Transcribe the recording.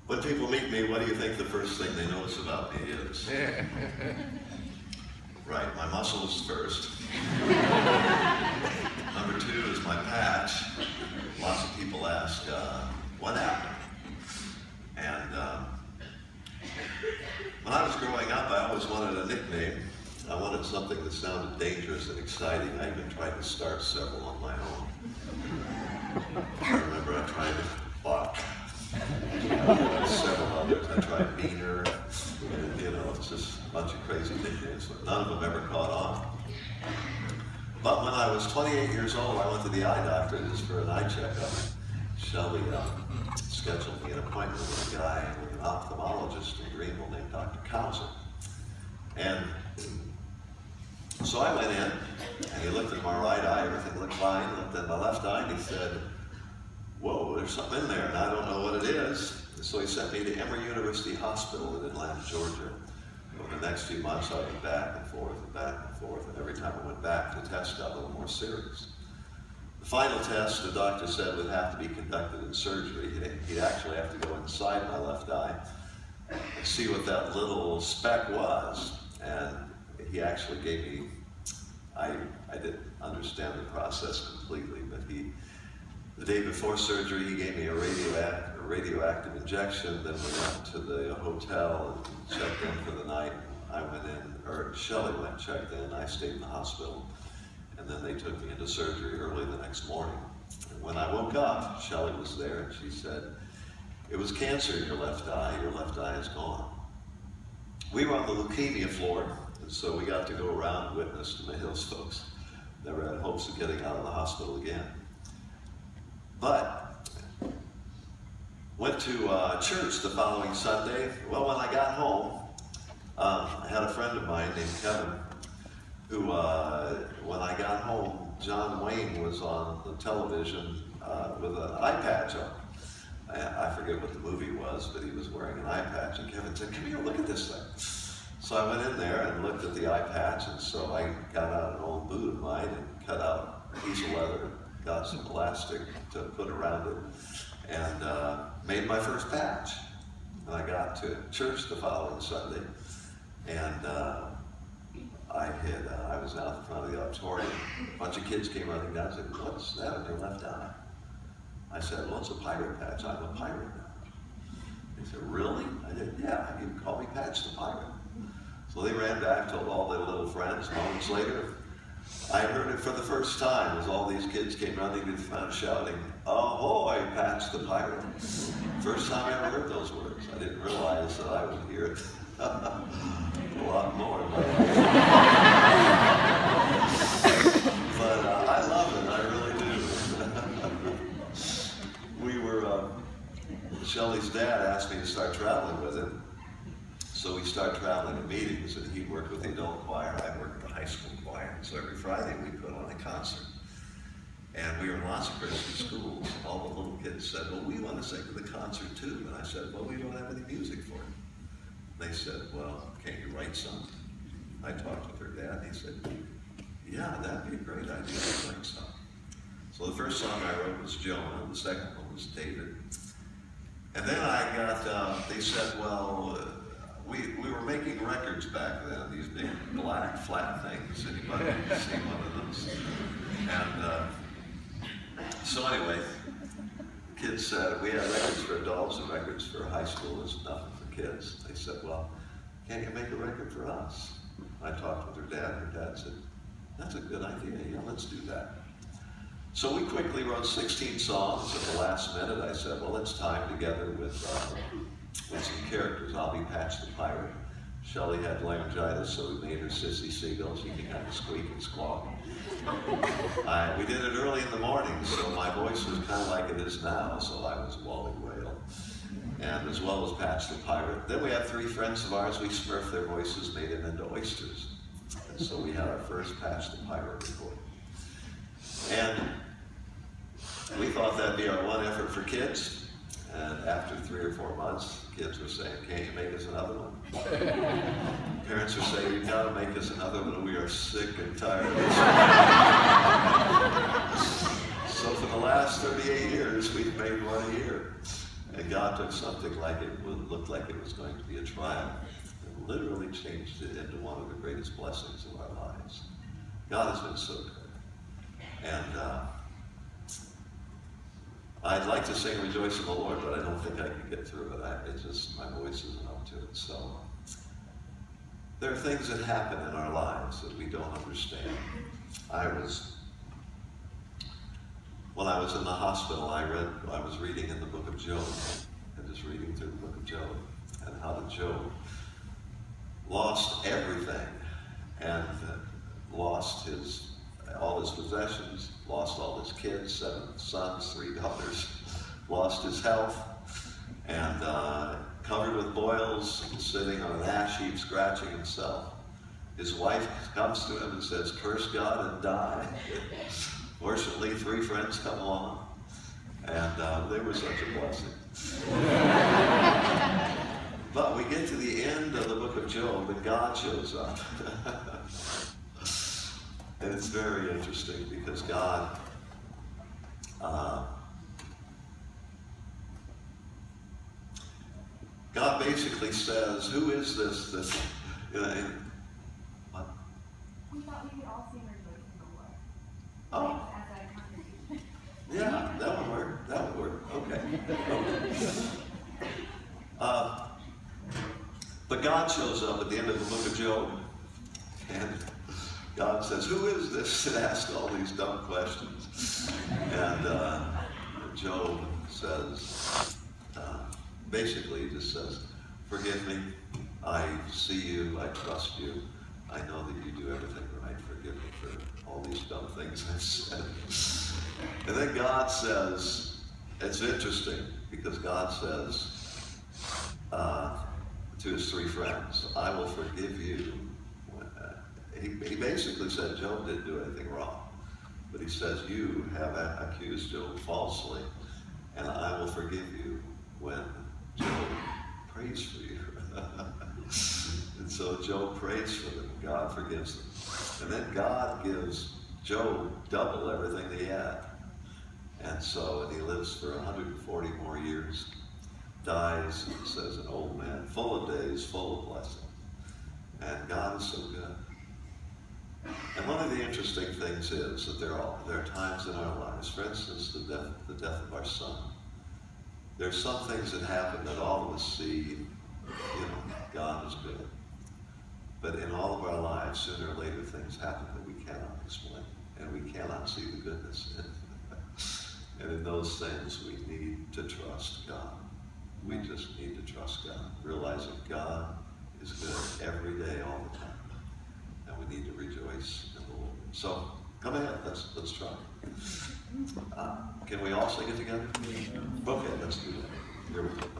When people meet me, what do you think the first thing they notice about me is? Right, my muscles first. Number two is my patch. Lots of people ask, what happened? And when I was growing up, I always wanted a nickname. I wanted something that sounded dangerous and exciting. I even tried to start several on my own. I remember I tried Buck. Several others. I tried Meaner. And, you know, it's just a bunch of crazy nicknames, but none of them ever caught on. But when I was 28 years old, I went to the eye doctor just for an eye checkup. Shelley scheduled me an appointment with a guy, with an ophthalmologist in Greenville named Dr. Kauser. And so I went in, and he looked at my right eye, everything looked fine. He looked at my left eye, and he said, whoa, there's something in there, and I don't know what it is. And so he sent me to Emory University Hospital in Atlanta, Georgia. Over the next few months, I went back and forth and back and forth, and every time I went back, the test got a little more serious. The final test, the doctor said, would have to be conducted in surgery. He'd actually have to go inside my left eye and see what that little speck was. And he actually gave me, I didn't understand the process completely, but the day before surgery, he gave me a radioactive injection. Then we went to the hotel and checked in for the night. I went in, or Shelley went, checked in, I stayed in the hospital. And then they took me into surgery early the next morning. And when I woke up, Shelley was there, and she said, it was cancer in your left eye is gone. We were on the leukemia floor, and so we got to go around and witness to the Hills folks. Never had hopes of getting out of the hospital again. But went to church the following Sunday. Well, when I got home, I had a friend of mine named Kevin, who, when I got home, John Wayne was on the television with an eye patch on. I forget what the movie was, but he was wearing an eye patch, and Kevin said, come here, look at this thing. So I went in there and looked at the eye patch, and so I got out an old boot of mine and cut out a piece of leather, got some elastic to put around it, and made my first patch. And I got to church the following Sunday, and I was out in front of the auditorium. A bunch of kids came running down and said, what's that on your left eye? I said, well, it's a pirate patch. I'm a pirate now. They said, really? I said, yeah, you can call me Patch the Pirate. So they ran back, told all their little friends. Moments later, I heard it for the first time as all these kids came running to the front shouting, ahoy, Patch the Pirate. First time I ever heard those words. I didn't realize that I would hear it a lot more. But I love it, I really do. Shelley's dad asked me to start traveling with him. So we started traveling to meetings, and he worked with the adult choir, I worked with the high school choir. So every Friday we put on a concert. And we were in lots of Christian schools. All the little kids said, well, we want to sing to the concert too. And I said, well, we don't have any music for it. They said, well, can't you write something? I talked with her dad, and he said, yeah, that'd be a great idea to write something. So the first song I wrote was Jonah, and the second one was David. And then I got, they said, well, we were making records back then, these big black flat things. Anybody seen one of those? And so anyway, kids said, we had records for adults and records for high school. There's nothing for kids. They said, well, can't you make a record for us? I talked with her dad. Her dad said, that's a good idea. Yeah, let's do that. So we quickly wrote 16 songs. At the last minute, I said, well, let's tie them together with some characters. I'll be Patch the Pirate. Shelley had laryngitis, so we made her Sissy Seagull. She can kind of squeak and squawk. We did it early in the morning, so my voice was kind of like it is now, so I was Wally Whale, and as well as Patch the Pirate. Then we had three friends of ours. We smurfed their voices, made them into oysters. And so we had our first Patch the Pirate recording. And we thought that'd be our one effort for kids. And after 3 or 4 months, kids were saying, can't you make us another one? Parents were saying, you've got to make us another one. We are sick and tired of this. So for the last 38 years, we've made one a year. And God took something like it would look like it was going to be a trial and literally changed it into one of the greatest blessings of our lives. God has been so good. And I'd like to sing Rejoice in the Lord, but I don't think I can get through it. It's just, my voice isn't up to it. So there are things that happen in our lives that we don't understand. When I was in the hospital, I was reading in the book of Job, and just reading through the book of Job, and how that Job lost everything, and lost all his possessions, lost all his kids, 7 sons, 3 daughters, lost his health, and covered with boils, sitting on an ash heap, scratching himself. His wife comes to him and says, "Curse God and die." Fortunately, 3 friends come along, and they were such a blessing. But we get to the end of the book of Job, and God shows up. And it's very interesting because God basically says, "Who is this?" You know, what? We thought we could all sing Rejoice in the Lord. Oh. As a congregation. Yeah, that would work. That would work. Okay. But God shows up at the end of the book of Job, and God says, "Who is this that asks all these dumb questions?" And Job says, basically he just says, "Forgive me. I see you. I trust you. I know that you do everything right. Forgive me for all these dumb things I've said." And then God says, it's interesting, because God says to his 3 friends, "I will forgive you." He basically said Job didn't do anything wrong. But he says, "You have accused Job falsely, and I will forgive you when Job prays for you." And so Job prays for them. God forgives them. And then God gives Job double everything that he had. And so he lives for 140 more years. Dies, it says, an old man, full of days, full of blessings. And God is so good. And one of the interesting things is that there are times in our lives, for instance, the death of our son. There are some things that happen that all of us see, God is good. But in all of our lives, sooner or later, things happen that we cannot explain, and we cannot see the goodness in. And in those things, we need to trust God. We just need to trust God, realizing God is good every day, all the time. And we need to rejoice in the Lord. So, come ahead, let's try. Can we all sing it together? Okay, let's do that. Here we go.